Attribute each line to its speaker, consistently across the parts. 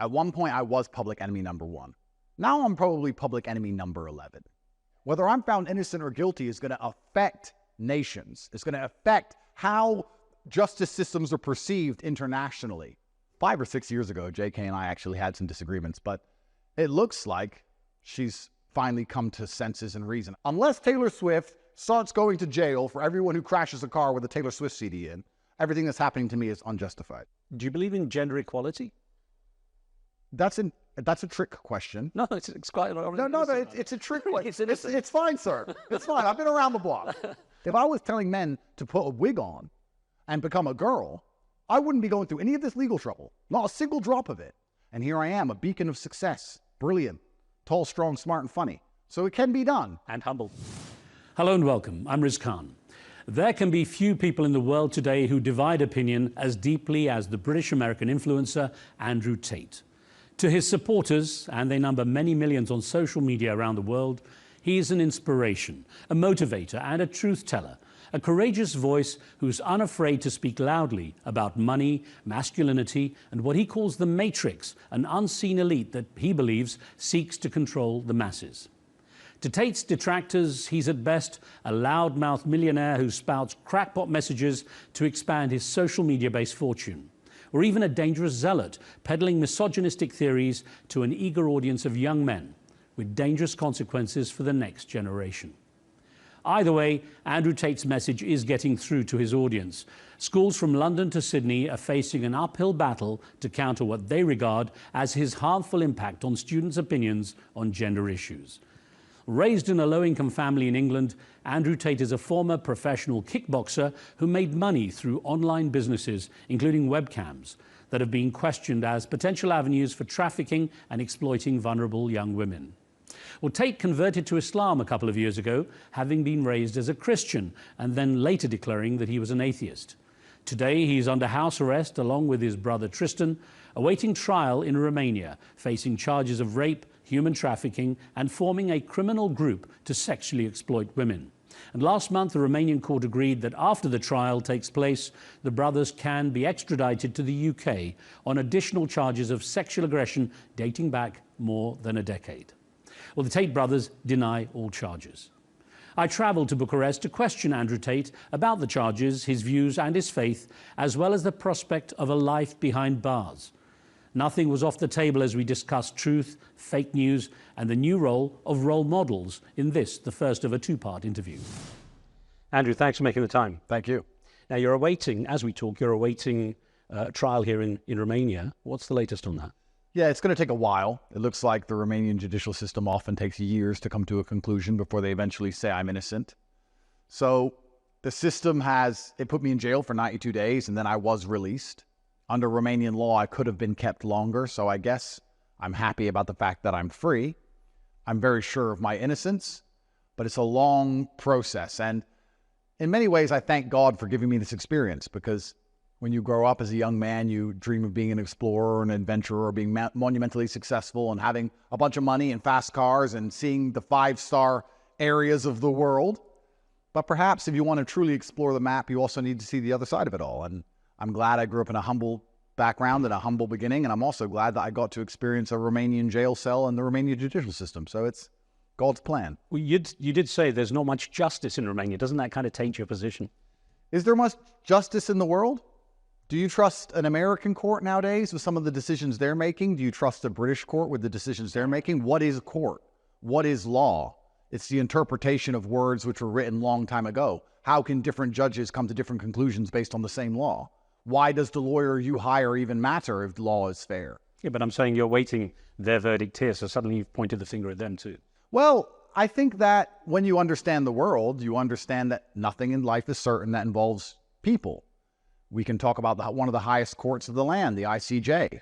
Speaker 1: At one point, I was public enemy number 1. Now I'm probably public enemy number 11. Whether I'm found innocent or guilty is going to affect nations. It's going to affect how justice systems are perceived internationally. 5 or 6 years ago, JK and I actually had some disagreements, but it looks like she's finally come to senses and reason. Unless Taylor Swift starts going to jail for everyone who crashes a car with a Taylor Swift CD in, everything that's happening to me is unjustified.
Speaker 2: Do you believe in gender equality?
Speaker 1: That's a trick question.
Speaker 2: No, it's quite...
Speaker 1: It's a trick question. It's fine, sir. It's fine. I've been around the block. If I was telling men to put a wig on and become a girl, I wouldn't be going through any of this legal trouble. Not a single drop of it. And here I am, a beacon of success. Brilliant. Tall, strong, smart, and funny. So it can be done.
Speaker 2: And humble. Hello and welcome. I'm Riz Khan. There can be few people in the world today who divide opinion as deeply as the British-American influencer Andrew Tate. To his supporters, and they number many millions on social media around the world, he is an inspiration, a motivator and a truth teller, a courageous voice who's unafraid to speak loudly about money, masculinity, and what he calls the matrix, an unseen elite that he believes seeks to control the masses. To Tate's detractors, he's at best a loudmouth millionaire who spouts crackpot messages to expand his social media-based fortune, or even a dangerous zealot peddling misogynistic theories to an eager audience of young men, with dangerous consequences for the next generation. Either way, Andrew Tate's message is getting through to his audience. Schools from London to Sydney are facing an uphill battle to counter what they regard as his harmful impact on students' opinions on gender issues. Raised in a low-income family in England, Andrew Tate is a former professional kickboxer who made money through online businesses, including webcams, that have been questioned as potential avenues for trafficking and exploiting vulnerable young women. Well, Tate converted to Islam a couple of years ago, having been raised as a Christian, and then later declaring that he was an atheist. Today, he's under house arrest along with his brother Tristan, awaiting trial in Romania, facing charges of rape, human trafficking, and forming a criminal group to sexually exploit women. And last month, the Romanian court agreed that after the trial takes place, the brothers can be extradited to the UK on additional charges of sexual aggression dating back more than a decade. Well, the Tate brothers deny all charges. I travelled to Bucharest to question Andrew Tate about the charges, his views and his faith, as well as the prospect of a life behind bars. Nothing was off the table as we discussed truth, fake news, and the new role of role models in this, the first of a two-part interview. Andrew, thanks for making the time.
Speaker 1: Thank you.
Speaker 2: Now, you're awaiting, as we talk, you're awaiting trial here in Romania. What's the latest on that?
Speaker 1: Yeah, it's going to take a while. It looks like the Romanian judicial system often takes years to come to a conclusion before they eventually say I'm innocent. So the system it put me in jail for 92 days, and then I was released. Under Romanian law, I could have been kept longer, so I guess I'm happy about the fact that I'm free. I'm very sure of my innocence, but it's a long process. And in many ways, I thank God for giving me this experience, because when you grow up as a young man, you dream of being an explorer, an adventurer, being monumentally successful and having a bunch of money and fast cars and seeing the 5-star areas of the world. But perhaps if you want to truly explore the map, you also need to see the other side of it all. And I'm glad I grew up in a humble background and a humble beginning. And I'm also glad that I got to experience a Romanian jail cell and the Romanian judicial system. So it's God's plan.
Speaker 2: Well, you did say there's not much justice in Romania. Doesn't that kind of taint your position?
Speaker 1: Is there much justice in the world? Do you trust an American court nowadays with some of the decisions they're making? Do you trust a British court with the decisions they're making? What is a court? What is law? It's the interpretation of words which were written a long time ago. How can different judges come to different conclusions based on the same law? Why does the lawyer you hire even matter if the law is fair?
Speaker 2: Yeah, but I'm saying you're waiting their verdict here, so suddenly you've pointed the finger at them too.
Speaker 1: Well, I think that when you understand the world, you understand that nothing in life is certain that involves people. We can talk about one of the highest courts of the land, the ICJ.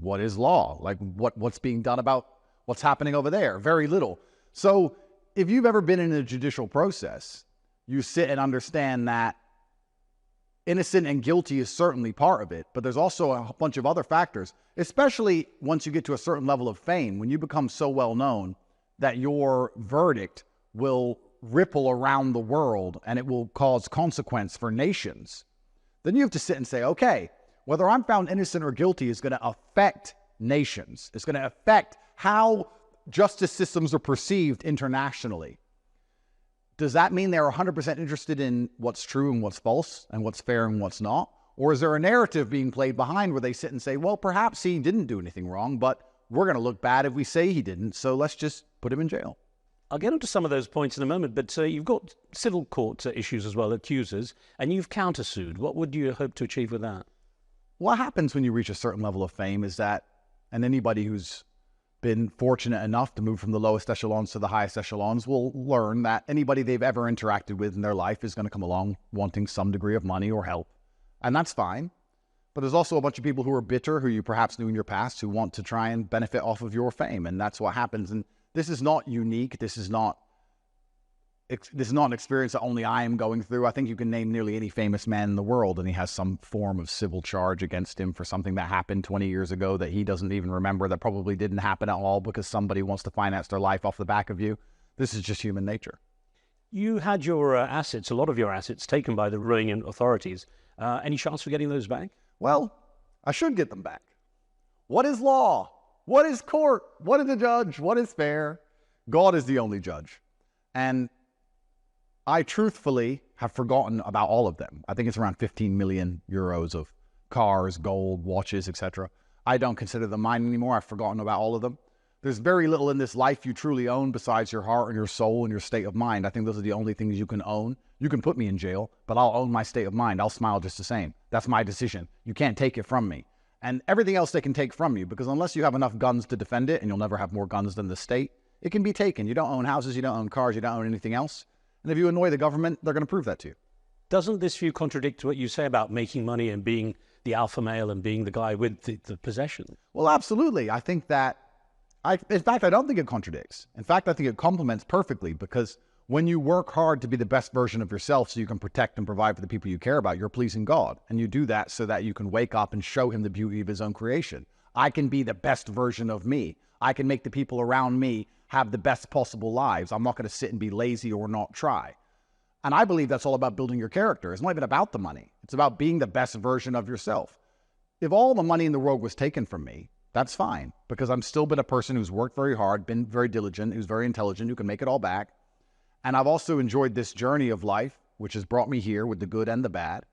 Speaker 1: What is law? Like what's being done about what's happening over there? Very little. So if you've ever been in a judicial process, you sit and understand that innocent and guilty is certainly part of it, but there's also a bunch of other factors, especially once you get to a certain level of fame, when you become so well known that your verdict will ripple around the world and it will cause consequence for nations. Then you have to sit and say, okay, whether I'm found innocent or guilty is going to affect nations. It's going to affect how justice systems are perceived internationally. Does that mean they're 100% interested in what's true and what's false and what's fair and what's not? Or is there a narrative being played behind where they sit and say, well, perhaps he didn't do anything wrong, but we're going to look bad if we say he didn't, so let's just put him in jail?
Speaker 2: I'll get onto some of those points in a moment, but you've got civil court issues as well, accusers, and you've countersued. What would you hope to achieve with that?
Speaker 1: What happens when you reach a certain level of fame is that, and anybody who's been fortunate enough to move from the lowest echelons to the highest echelons will learn that anybody they've ever interacted with in their life is going to come along wanting some degree of money or help. And that's fine. But there's also a bunch of people who are bitter, who you perhaps knew in your past, who want to try and benefit off of your fame. And that's what happens. And this is not unique. This is not an experience that only I am going through. I think you can name nearly any famous man in the world, and he has some form of civil charge against him for something that happened 20 years ago that he doesn't even remember, that probably didn't happen at all because somebody wants to finance their life off the back of you. This is just human nature.
Speaker 2: You had your assets, a lot of your assets, taken by the Romanian authorities. Any chance for getting those back?
Speaker 1: Well, I should get them back. What is law? What is court? What is a judge? What is fair? God is the only judge. And I truthfully have forgotten about all of them. I think it's around 15 million euros of cars, gold, watches, etc. I don't consider them mine anymore. I've forgotten about all of them. There's very little in this life you truly own besides your heart and your soul and your state of mind. I think those are the only things you can own. You can put me in jail, but I'll own my state of mind. I'll smile just the same. That's my decision. You can't take it from me. And everything else they can take from you, because unless you have enough guns to defend it, and you'll never have more guns than the state, it can be taken. You don't own houses, you don't own cars, you don't own anything else. And if you annoy the government, they're going to prove that to you. Doesn't
Speaker 2: this view contradict what you say about making money and being the alpha male and being the guy with the possession?
Speaker 1: Well, absolutely. I think that, in fact, I don't think it contradicts. In fact, I think it complements perfectly, because when you work hard to be the best version of yourself so you can protect and provide for the people you care about, you're pleasing God. And you do that so that you can wake up and show him the beauty of his own creation. I can be the best version of me. I can make the people around me have the best possible lives. I'm not going to sit and be lazy or not try. And I believe that's all about building your character. It's not even about the money. It's about being the best version of yourself. If all the money in the world was taken from me, that's fine, because I'm still been a person who's worked very hard, been very diligent, who's very intelligent, who can make it all back. And I've also enjoyed this journey of life, which has brought me here with the good and the bad.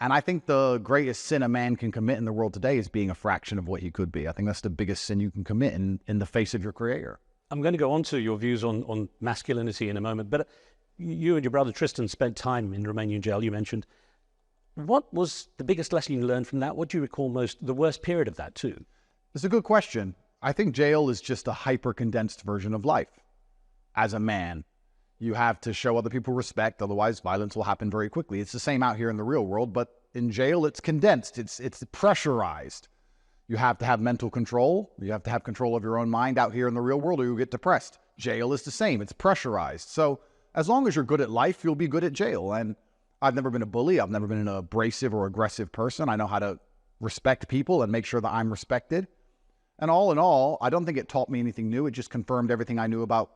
Speaker 1: And I think the greatest sin a man can commit in the world today is being a fraction of what he could be. I think that's the biggest sin you can commit in the face of your creator.
Speaker 2: I'm going to go on to your views on masculinity in a moment, but you and your brother Tristan spent time in Romanian jail, you mentioned. What was the biggest lesson you learned from that? What do you recall the worst period of that too?
Speaker 1: It's a good question. I think jail is just a hyper-condensed version of life. As a man, you have to show other people respect, otherwise violence will happen very quickly. It's the same out here in the real world, but in jail it's condensed, it's pressurized. You have to have mental control. You have to have control of your own mind out here in the real world, or you'll get depressed. Jail is the same. It's pressurized. So as long as you're good at life, you'll be good at jail. And I've never been a bully. I've never been an abrasive or aggressive person. I know how to respect people and make sure that I'm respected. And all in all, I don't think it taught me anything new. It just confirmed everything I knew about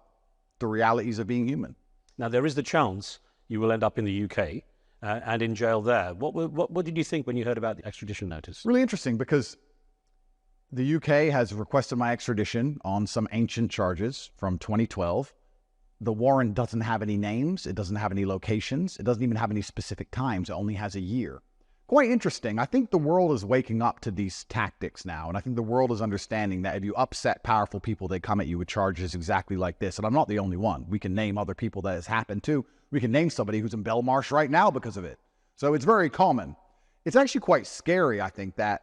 Speaker 1: the realities of being human.
Speaker 2: Now, there is the chance you will end up in the UK and in jail there. What did you think when you heard about the extradition notice?
Speaker 1: Really interesting, because the UK has requested my extradition on some ancient charges from 2012. The warrant doesn't have any names. It doesn't have any locations. It doesn't even have any specific times. It only has a year. Quite interesting. I think the world is waking up to these tactics now. And I think the world is understanding that if you upset powerful people, they come at you with charges exactly like this. And I'm not the only one. We can name other people that has happened to. We can name somebody who's in Belmarsh right now because of it. So it's very common. It's actually quite scary, I think, that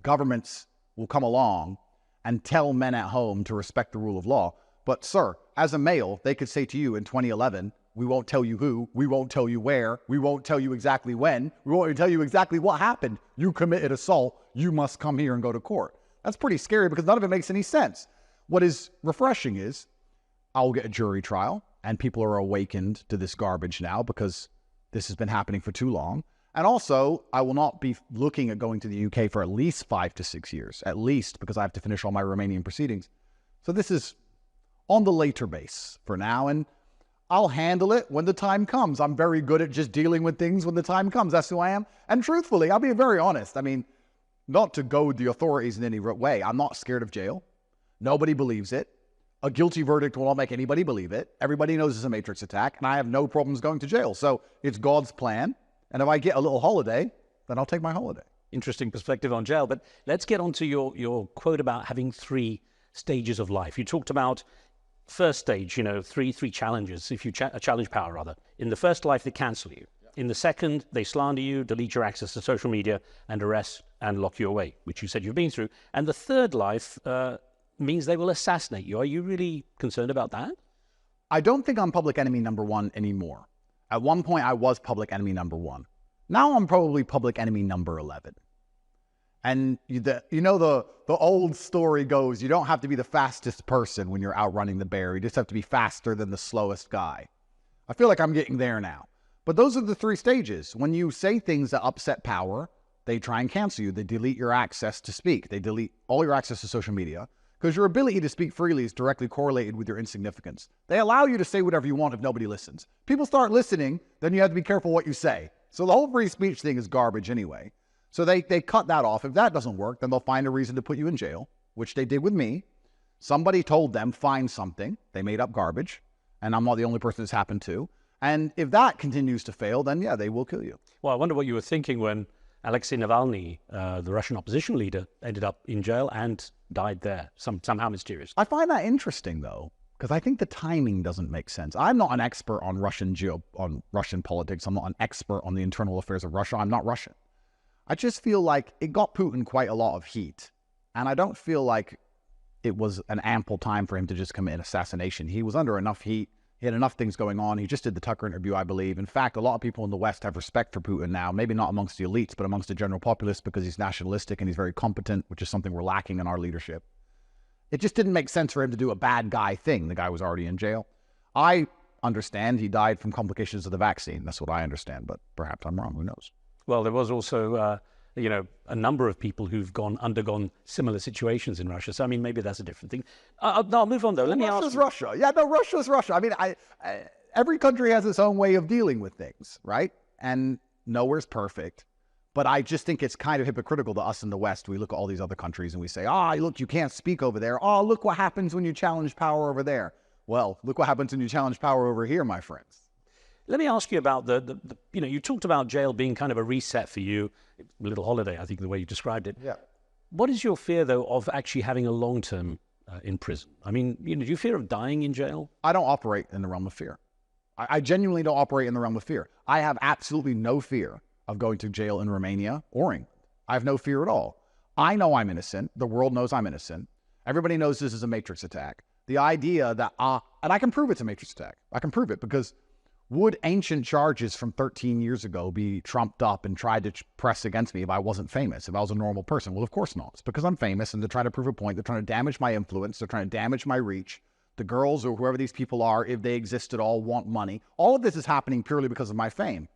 Speaker 1: governments will come along and tell men at home to respect the rule of law. But sir, as a male, they could say to you in 2011, we won't tell you who, we won't tell you where, we won't tell you exactly when, we won't even tell you exactly what happened. You committed assault, you must come here and go to court. That's pretty scary because none of it makes any sense. What is refreshing is I'll get a jury trial and people are awakened to this garbage now because this has been happening for too long. And also, I will not be looking at going to the UK for at least 5 to 6 years, at least, because I have to finish all my Romanian proceedings. So this is on the later base for now, and I'll handle it when the time comes. I'm very good at just dealing with things when the time comes. That's who I am. And truthfully, I'll be very honest. I mean, not to goad the authorities in any way. I'm not scared of jail. Nobody believes it. A guilty verdict will not make anybody believe it. Everybody knows it's a matrix attack, and I have no problems going to jail. So it's God's plan. And if I get a little holiday, then I'll take my holiday.
Speaker 2: Interesting perspective on jail. But let's get on to your quote about having 3 stages of life. You talked about first stage, three challenges, if you challenge power, rather. In the first life, they cancel you. In the second, they slander you, delete your access to social media, and arrest and lock you away, which you said you've been through. And the third life means they will assassinate you. Are you really concerned about that?
Speaker 1: I don't think I'm public enemy number 1 anymore. At one point, I was public enemy number 1. Now I'm probably public enemy number 11. And the old story goes, you don't have to be the fastest person when you're outrunning the bear. You just have to be faster than the slowest guy. I feel like I'm getting there now. But those are the 3 stages. When you say things that upset power, they try and cancel you. They delete your access to speak. They delete all your access to social media because your ability to speak freely is directly correlated with your insignificance. They allow you to say whatever you want if nobody listens. People start listening, then you have to be careful what you say. So the whole free speech thing is garbage anyway. So they cut that off. If that doesn't work, then they'll find a reason to put you in jail, which they did with me. Somebody told them, find something. They made up garbage, and I'm not the only person this happened to. And if that continues to fail, then yeah, they will kill you.
Speaker 2: Well, I wonder what you were thinking when Alexei Navalny, the Russian opposition leader, ended up in jail and died there, somehow mysterious.
Speaker 1: I find that interesting, though, because I think the timing doesn't make sense. I'm not an expert on Russian politics. I'm not an expert on the internal affairs of Russia. I'm not Russian. I just feel like it got Putin quite a lot of heat. And I don't feel like it was an ample time for him to just commit an assassination. He was under enough heat. He had enough things going on. He just did the Tucker interview, I believe. In fact, a lot of people in the West have respect for Putin now, maybe not amongst the elites, but amongst the general populace because he's nationalistic and he's very competent, which is something we're lacking in our leadership. It just didn't make sense for him to do a bad guy thing. The guy was already in jail. I understand he died from complications of the vaccine. That's what I understand, but perhaps I'm wrong. Who knows?
Speaker 2: Well, there was also, a number of people who've undergone similar situations in Russia. So, I mean, maybe that's a different thing. No, I'll move on, though. Let me ask
Speaker 1: Russia's Russia. Yeah, no, Russia's Russia. I mean, every country has its own way of dealing with things, right? And nowhere's perfect. But I just think it's kind of hypocritical to us in the West. We look at all these other countries and we say, look, you can't speak over there. Oh, look what happens when you challenge power over there. Well, look what happens when you challenge power over here, my friends.
Speaker 2: Let me ask you about you talked about jail being kind of a reset for you, a little holiday, I think the way you described it.
Speaker 1: Yeah.
Speaker 2: What is your fear, though, of actually having a long term in prison? I mean, do you fear of dying in jail?
Speaker 1: I don't operate in the realm of fear. I genuinely don't operate in the realm of fear. I have absolutely no fear of going to jail in Romania or England. I have no fear at all. I know I'm innocent. The world knows I'm innocent. Everybody knows this is a matrix attack. The idea that, and I can prove it's a matrix attack. I can prove it because would ancient charges from 13 years ago be trumped up and tried to press against me if I wasn't famous, if I was a normal person? Well, of course not. It's because I'm famous and they're trying to prove a point. They're trying to damage my influence. They're trying to damage my reach. The girls or whoever these people are, if they exist at all, want money. All of this is happening purely because of my fame.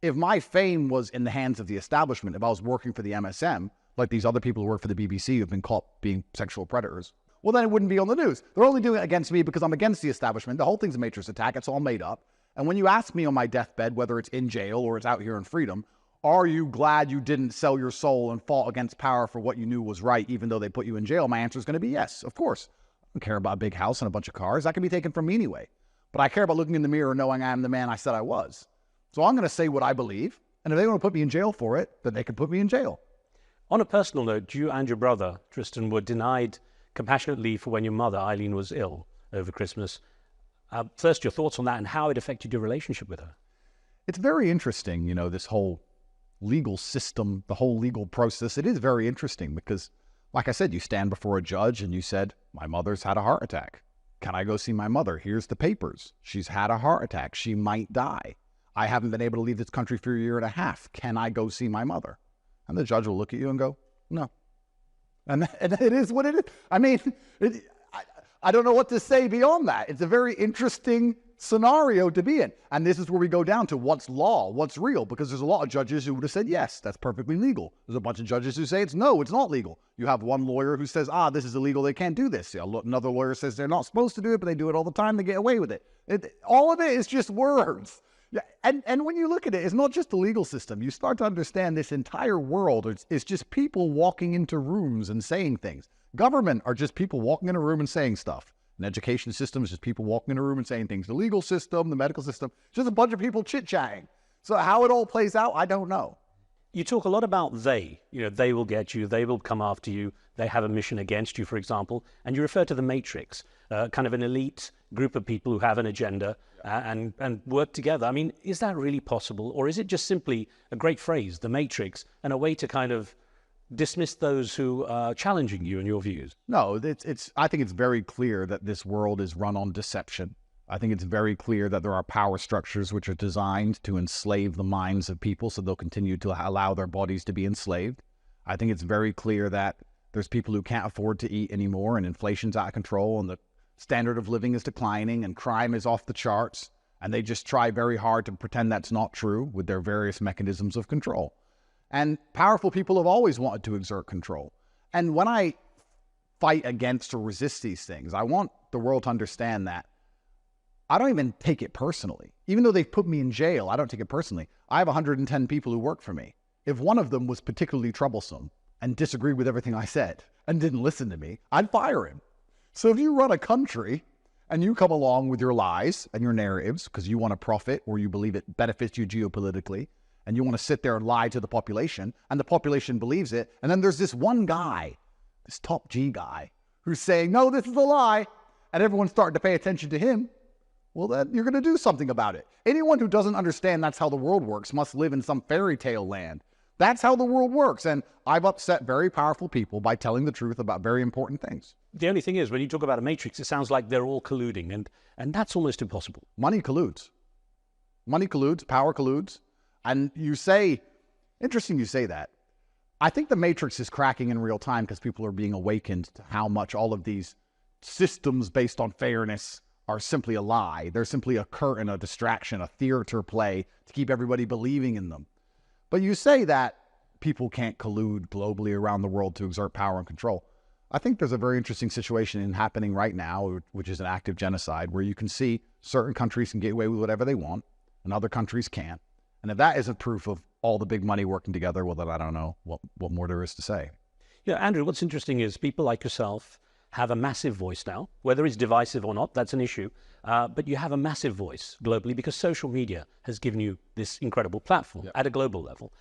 Speaker 1: If my fame was in the hands of the establishment, if I was working for the MSM, like these other people who work for the BBC who've been caught being sexual predators, well, then it wouldn't be on the news. They're only doing it against me because I'm against the establishment. The whole thing's a matrix attack. It's all made up. And when you ask me on my deathbed, whether it's in jail or it's out here in freedom, are you glad you didn't sell your soul and fought against power for what you knew was right, even though they put you in jail? My answer is going to be yes, of course. I don't care about a big house and a bunch of cars. That can be taken from me anyway. But I care about looking in the mirror and knowing I'm the man I said I was. So I'm going to say what I believe. And if they want to put me in jail for it, then they can put me in jail.
Speaker 2: On a personal note, you and your brother, Tristan, were denied compassionate leave for when your mother, Eileen, was ill over Christmas. First, your thoughts on that and how it affected your relationship with her.
Speaker 1: It's very interesting, this whole legal system, the whole legal process. It is very interesting because, like I said, you stand before a judge and you said, my mother's had a heart attack. Can I go see my mother? Here's the papers. She's had a heart attack. She might die. I haven't been able to leave this country for a year and a half. Can I go see my mother? And the judge will look at you and go, no. And it is what it is. I mean, I don't know what to say beyond that. It's a very interesting scenario to be in. And this is where we go down to what's law, what's real, because there's a lot of judges who would have said, yes, that's perfectly legal. There's a bunch of judges who say no, it's not legal. You have one lawyer who says, this is illegal, they can't do this. Another lawyer says they're not supposed to do it, but they do it all the time, they get away with it. All of it is just words. Yeah, and when you look at it, it's not just the legal system. You start to understand this entire world is just people walking into rooms and saying things. Government are just people walking in a room and saying stuff. An education system is just people walking in a room and saying things. The legal system, the medical system, just a bunch of people chit-chatting. So how it all plays out, I don't know.
Speaker 3: You talk a lot about they. They will get you, they will come after you, they have a mission against you, for example. And you refer to the Matrix, kind of an elite group of people who have an agenda and work together. I mean, is that really possible? Or is it just simply a great phrase, the Matrix, and a way to kind of dismiss those who are challenging you and your views?
Speaker 1: No, I think it's very clear that this world is run on deception. I think it's very clear that there are power structures which are designed to enslave the minds of people so they'll continue to allow their bodies to be enslaved. I think it's very clear that there's people who can't afford to eat anymore and inflation's out of control and the standard of living is declining and crime is off the charts, and they just try very hard to pretend that's not true with their various mechanisms of control. And powerful people have always wanted to exert control. And when I fight against or resist these things, I want the world to understand that I don't even take it personally. Even though they've put me in jail, I don't take it personally. I have 110 people who work for me. If one of them was particularly troublesome and disagreed with everything I said and didn't listen to me, I'd fire him. So if you run a country and you come along with your lies and your narratives because you want to profit or you believe it benefits you geopolitically, and you want to sit there and lie to the population, and the population believes it, and then there's this one guy, this top G guy, who's saying, no, this is a lie, and everyone's starting to pay attention to him, well, then you're going to do something about it. Anyone who doesn't understand that's how the world works must live in some fairy tale land. That's how the world works, and I've upset very powerful people by telling the truth about very important things.
Speaker 3: The only thing is, when you talk about a matrix, it sounds like they're all colluding, and that's almost impossible.
Speaker 1: Money colludes. Money colludes, power colludes. And you say, interesting you say that. I think the matrix is cracking in real time because people are being awakened to how much all of these systems based on fairness are simply a lie. They're simply a curtain, a distraction, a theater play to keep everybody believing in them. But you say that people can't collude globally around the world to exert power and control. I think there's a very interesting situation happening right now, which is an active genocide, where you can see certain countries can get away with whatever they want and other countries can't. And if that isn't proof of all the big money working together, well, then I don't know what more there is to say.
Speaker 3: Yeah, Andrew, what's interesting is people like yourself have a massive voice now. Whether it's divisive or not, that's an issue. But you have a massive voice globally because social media has given you this incredible platform at a global level.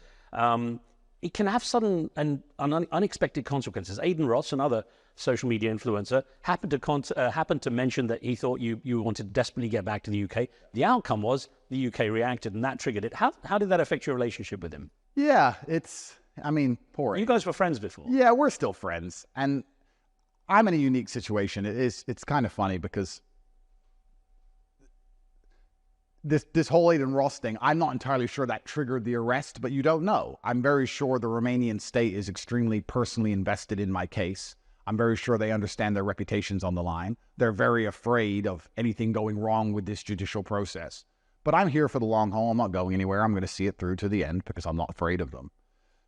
Speaker 3: It can have sudden and unexpected consequences. Aiden Ross, another social media influencer, happened to mention that he thought you wanted to desperately get back to the UK. The outcome was the UK reacted, and that triggered it. How did that affect your relationship with him?
Speaker 1: Yeah, poor.
Speaker 3: You guys were friends before.
Speaker 1: Yeah, we're still friends. And I'm in a unique situation. It's kind of funny because this whole Aiden Ross thing, I'm not entirely sure that triggered the arrest, but you don't know. I'm very sure the Romanian state is extremely personally invested in my case. I'm very sure they understand their reputation's on the line. They're very afraid of anything going wrong with this judicial process. But I'm here for the long haul. I'm not going anywhere. I'm going to see it through to the end because I'm not afraid of them.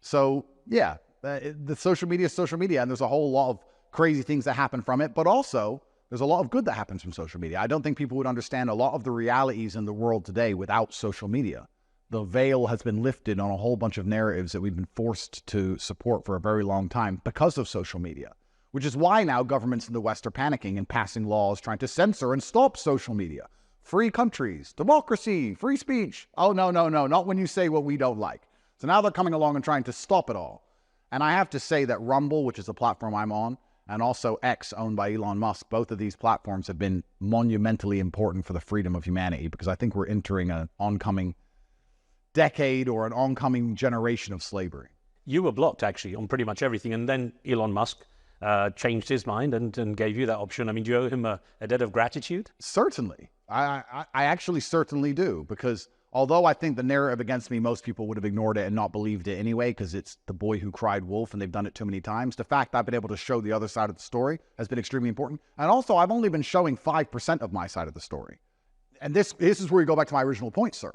Speaker 1: So, yeah, the social media is social media, and there's a whole lot of crazy things that happen from it, but also there's a lot of good that happens from social media. I don't think people would understand a lot of the realities in the world today without social media. The veil has been lifted on a whole bunch of narratives that we've been forced to support for a very long time because of social media, which is why now governments in the West are panicking and passing laws trying to censor and stop social media. Free countries, democracy, free speech. Oh, no, not when you say what we don't like. So now they're coming along and trying to stop it all. And I have to say that Rumble, which is the platform I'm on, and also X, owned by Elon Musk, both of these platforms have been monumentally important for the freedom of humanity because I think we're entering an oncoming decade or an oncoming generation of slavery.
Speaker 3: You were blocked, actually, on pretty much everything, and then Elon Musk changed his mind and gave you that option. I mean, do you owe him a debt of gratitude?
Speaker 1: Certainly. I actually certainly do, because although I think the narrative against me, most people would have ignored it and not believed it anyway, because it's the boy who cried wolf and they've done it too many times. The fact I've been able to show the other side of the story has been extremely important. And also, I've only been showing 5% of my side of the story. And this is where you go back to my original point, sir.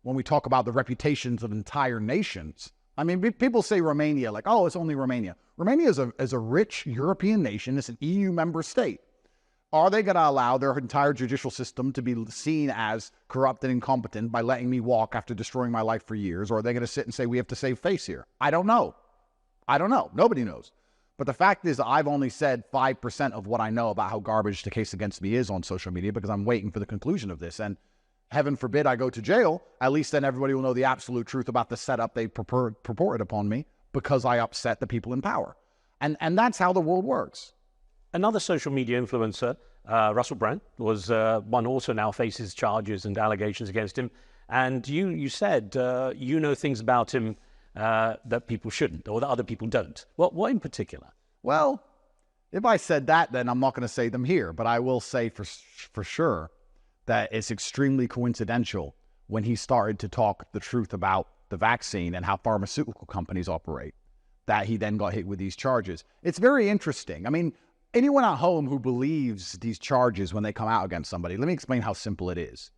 Speaker 1: When we talk about the reputations of entire nations, I mean, people say Romania, like, oh, it's only Romania. Romania is a rich European nation. It's an EU member state. Are they going to allow their entire judicial system to be seen as corrupt and incompetent by letting me walk after destroying my life for years? Or are they going to sit and say, we have to save face here? I don't know. I don't know. Nobody knows. But the fact is, I've only said 5% of what I know about how garbage the case against me is on social media because I'm waiting for the conclusion of this. And heaven forbid I go to jail, at least then everybody will know the absolute truth about the setup they purported upon me because I upset the people in power. And that's how the world works.
Speaker 3: Another social media influencer, Russell Brand, was one also now faces charges and allegations against him. And you said you know things about him that people shouldn't, or that other people don't. What in particular?
Speaker 1: Well, if I said that, then I'm not going to say them here. But I will say for sure that it's extremely coincidental when he started to talk the truth about the vaccine and how pharmaceutical companies operate, that he then got hit with these charges. It's very interesting. I mean, anyone at home who believes these charges when they come out against somebody, let me explain how simple it is.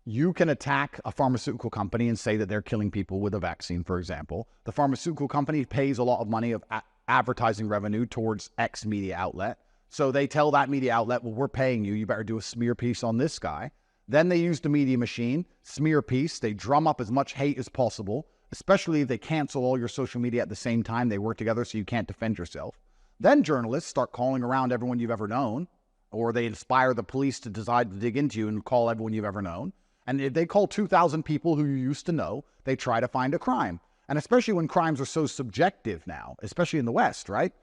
Speaker 1: You can attack a pharmaceutical company and say that they're killing people with a vaccine, for example. The pharmaceutical company pays a lot of money of advertising revenue towards X media outlet. So they tell that media outlet, well, we're paying you. You better do a smear piece on this guy. Then they use the media machine, smear piece. They drum up as much hate as possible, especially if they cancel all your social media at the same time. They work together so you can't defend yourself. Then journalists start calling around everyone you've ever known, or they inspire the police to decide to dig into you and call everyone you've ever known. And if they call 2,000 people who you used to know, they try to find a crime. And especially when crimes are so subjective now, especially in the West, right?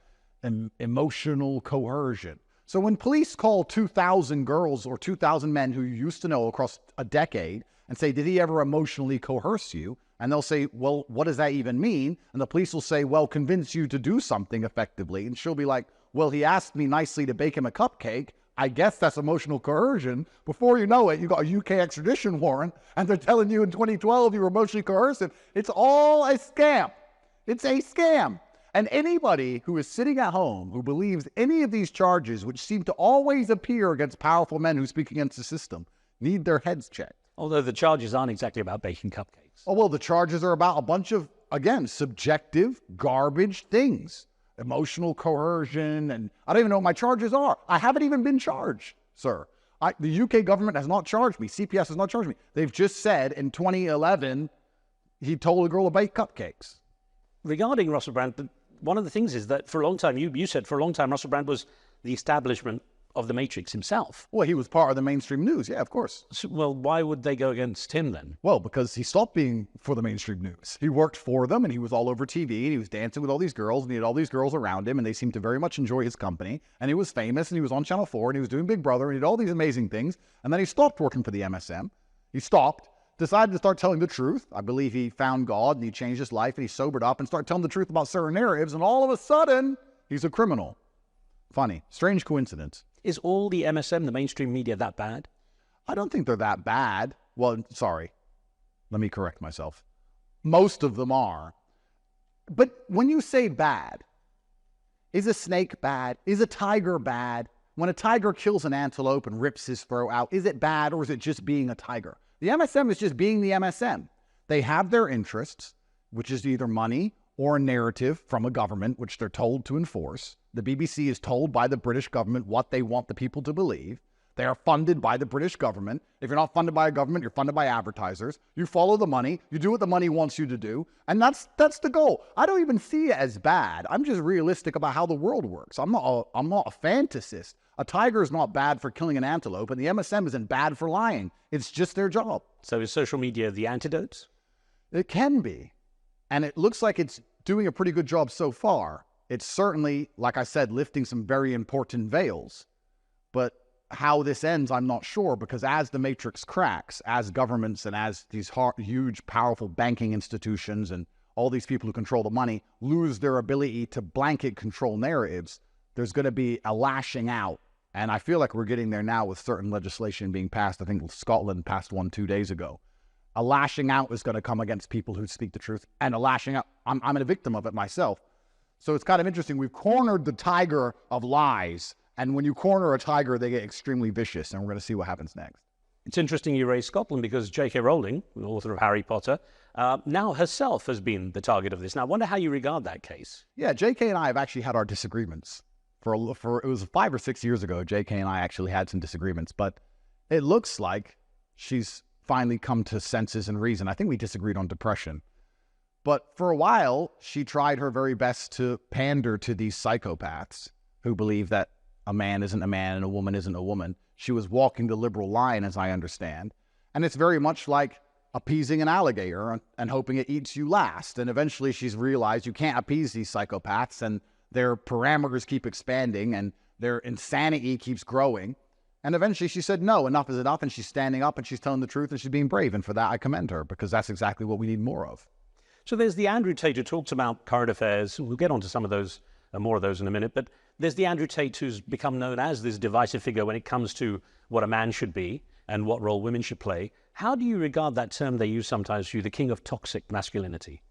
Speaker 1: And emotional coercion. So when police call 2,000 girls or 2,000 men who you used to know across a decade and say, did he ever emotionally coerce you? And they'll say, well, what does that even mean? And the police will say, well, convince you to do something effectively. And she'll be like, well, he asked me nicely to bake him a cupcake. I guess that's emotional coercion. Before you know it, you got a UK extradition warrant, and they're telling you in 2012 you were emotionally coercive. It's all a scam. It's a scam. And anybody who is sitting at home who believes any of these charges, which seem to always appear against powerful men who speak against the system, need their heads checked.
Speaker 3: Although the charges aren't exactly about baking cupcakes.
Speaker 1: Oh, well, the charges are about a bunch of, again, subjective, garbage things. Emotional coercion, and I don't even know what my charges are. I haven't even been charged, sir. The UK government has not charged me. CPS has not charged me. They've just said in 2011, he told a girl to bake cupcakes.
Speaker 3: Regarding Russell Brand, one of the things is that for a long time, you said for a long time, Russell Brand was the establishment of the Matrix himself.
Speaker 1: Well, he was part of the mainstream news. Yeah, of course.
Speaker 3: So, well, why would they go against him then?
Speaker 1: Well, because he stopped being for the mainstream news. He worked for them, and he was all over TV, and he was dancing with all these girls, and he had all these girls around him, and they seemed to very much enjoy his company. And he was famous, and he was on Channel 4, and he was doing Big Brother, and he did all these amazing things. And then he stopped working for the MSM. He stopped, decided to start telling the truth. I believe he found God, and he changed his life, and he sobered up and started telling the truth about certain narratives, and all of a sudden, he's a criminal. Funny. Strange coincidence.
Speaker 3: Is all the MSM, the mainstream media, that bad?
Speaker 1: I don't think they're that bad. Well, sorry. Let me correct myself. Most of them are. But when you say bad, is a snake bad? Is a tiger bad? When a tiger kills an antelope and rips his throat out, is it bad, or is it just being a tiger? The MSM is just being the MSM. They have their interests, which is either money or a narrative from a government, which they're told to enforce. The BBC is told by the British government what they want the people to believe. They are funded by the British government. If you're not funded by a government, you're funded by advertisers. You follow the money. You do what the money wants you to do. And that's the goal. I don't even see it as bad. I'm just realistic about how the world works. I'm not a fantasist. A tiger is not bad for killing an antelope, and the MSM isn't bad for lying. It's just their job.
Speaker 3: So is social media the antidote?
Speaker 1: It can be. And it looks like it's doing a pretty good job so far. It's certainly, like I said, lifting some very important veils. But how this ends, I'm not sure, because as the matrix cracks, as governments and as these huge, powerful banking institutions and all these people who control the money lose their ability to blanket control narratives, there's going to be a lashing out. And I feel like we're getting there now with certain legislation being passed. I think Scotland passed one 2 days ago. A lashing out is going to come against people who speak the truth. And a lashing out, I'm a victim of it myself. So it's kind of interesting. We've cornered the tiger of lies. And when you corner a tiger, they get extremely vicious. And we're going to see what happens next.
Speaker 3: It's interesting you raise Scotland because J.K. Rowling, the author of Harry Potter, now herself has been the target of this. Now, I wonder how you regard that case.
Speaker 1: Yeah, J.K. and I have actually had our disagreements. it was 5 or 6 years ago. JK and I actually had some disagreements, but it looks like she's finally come to senses and reason. I think we disagreed on depression. But for a while, she tried her very best to pander to these psychopaths who believe that a man isn't a man and a woman isn't a woman. She was walking the liberal line, as I understand. And it's very much like appeasing an alligator and hoping it eats you last. And eventually she's realized you can't appease these psychopaths, and their parameters keep expanding and their insanity keeps growing. And eventually she said, no, enough is enough. And she's standing up and she's telling the truth and she's being brave. And for that, I commend her, because that's exactly what we need more of.
Speaker 3: So there's the Andrew Tate who talks about current affairs. We'll get onto some of those, more of those in a minute. But there's the Andrew Tate who's become known as this divisive figure when it comes to what a man should be and what role women should play. How do you regard that term they use sometimes for you, the king of toxic masculinity?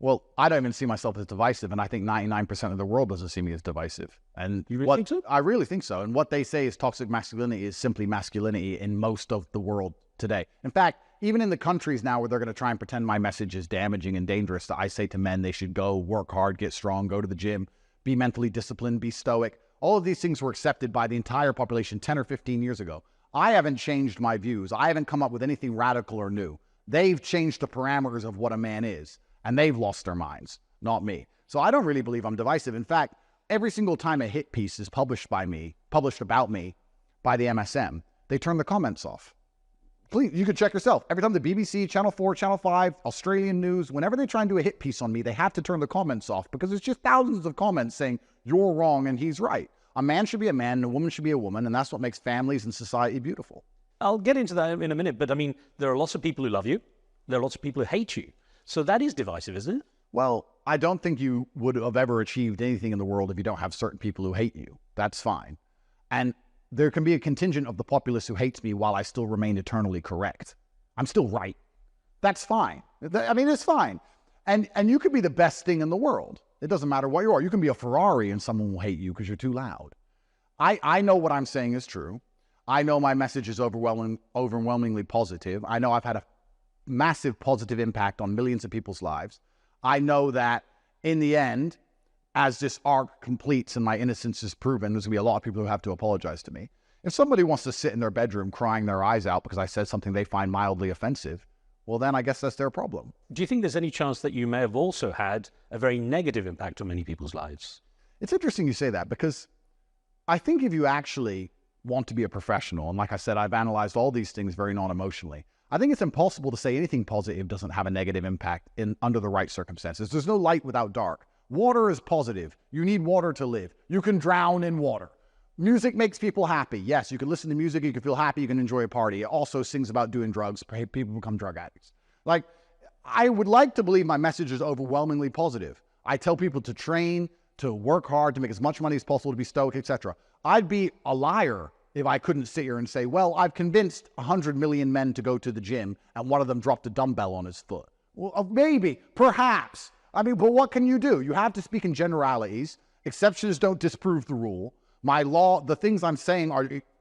Speaker 1: Well, I don't even see myself as divisive, and I think 99% of the world doesn't see me as divisive. And
Speaker 3: you really think so?
Speaker 1: I really think so. And what they say is toxic masculinity is simply masculinity in most of the world today. In fact, even in the countries now where they're going to try and pretend my message is damaging and dangerous, I say to men they should go work hard, get strong, go to the gym, be mentally disciplined, be stoic. All of these things were accepted by the entire population 10 or 15 years ago. I haven't changed my views. I haven't come up with anything radical or new. They've changed the parameters of what a man is, and they've lost their minds, not me. So I don't really believe I'm divisive. In fact, every single time a hit piece is published about me by the MSM, they turn the comments off. Please, you can check yourself. Every time the BBC, Channel 4, Channel 5, Australian news, whenever they try and do a hit piece on me, they have to turn the comments off, because there's just thousands of comments saying you're wrong and he's right. A man should be a man and a woman should be a woman, and that's what makes families and society beautiful.
Speaker 3: I'll get into that in a minute, but I mean, there are lots of people who love you. There are lots of people who hate you. So that is divisive, isn't it?
Speaker 1: Well, I don't think you would have ever achieved anything in the world if you don't have certain people who hate you. That's fine. And there can be a contingent of the populace who hates me while I still remain eternally correct. I'm still right. That's fine. I mean, it's fine. And you could be the best thing in the world. It doesn't matter what you are. You can be a Ferrari and someone will hate you because you're too loud. I know what I'm saying is true. I know my message is overwhelmingly positive. I know I've had a massive positive impact on millions of people's lives. I know that in the end, as this arc completes and my innocence is proven, there's going to be a lot of people who have to apologize to me. If somebody wants to sit in their bedroom crying their eyes out because I said something they find mildly offensive, well, then I guess that's their problem.
Speaker 3: Do you think there's any chance that you may have also had a very negative impact on many people's lives?
Speaker 1: It's interesting you say that, because I think if you actually want to be a professional, and like I said, I've analyzed all these things very non-emotionally, I think it's impossible to say anything positive doesn't have a negative impact under the right circumstances. There's no light without dark. Water is positive. You need water to live. You can drown in water. Music makes people happy. Yes, you can listen to music, you can feel happy, you can enjoy a party. It also sings about doing drugs. People become drug addicts. Like, I would like to believe my message is overwhelmingly positive. I tell people to train, to work hard, to make as much money as possible, to be stoic, etc. I'd be a liar if I couldn't sit here and say, well, I've convinced 100 million men to go to the gym and one of them dropped a dumbbell on his foot. Well, maybe, perhaps. I mean, but what can you do? You have to speak in generalities. Exceptions don't disprove the rule. My law, the things I'm saying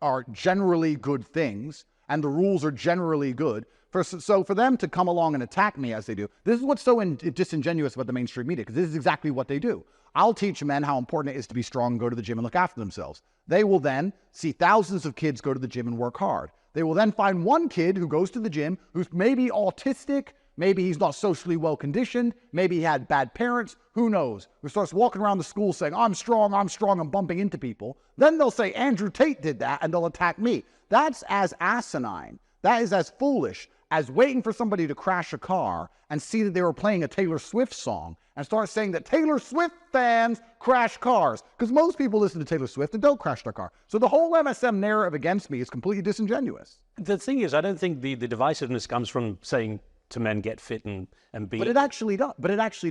Speaker 1: are generally good things, and the rules are generally good. So for them to come along and attack me as they do, this is what's so disingenuous about the mainstream media, because this is exactly what they do. I'll teach men how important it is to be strong, go to the gym, and look after themselves. They will then see thousands of kids go to the gym and work hard. They will then find one kid who goes to the gym who's maybe autistic, maybe he's not socially well conditioned, maybe he had bad parents, who knows, who starts walking around the school saying, I'm strong, and bumping into people. Then they'll say, Andrew Tate did that, and they'll attack me. That's as asinine, that is as foolish as waiting for somebody to crash a car and see that they were playing a Taylor Swift song and start saying that Taylor Swift fans crash cars. Because most people listen to Taylor Swift and don't crash their car. So the whole MSM narrative against me is completely disingenuous.
Speaker 3: The thing is, I don't think the divisiveness comes from saying to men, get fit and be...
Speaker 1: But it actually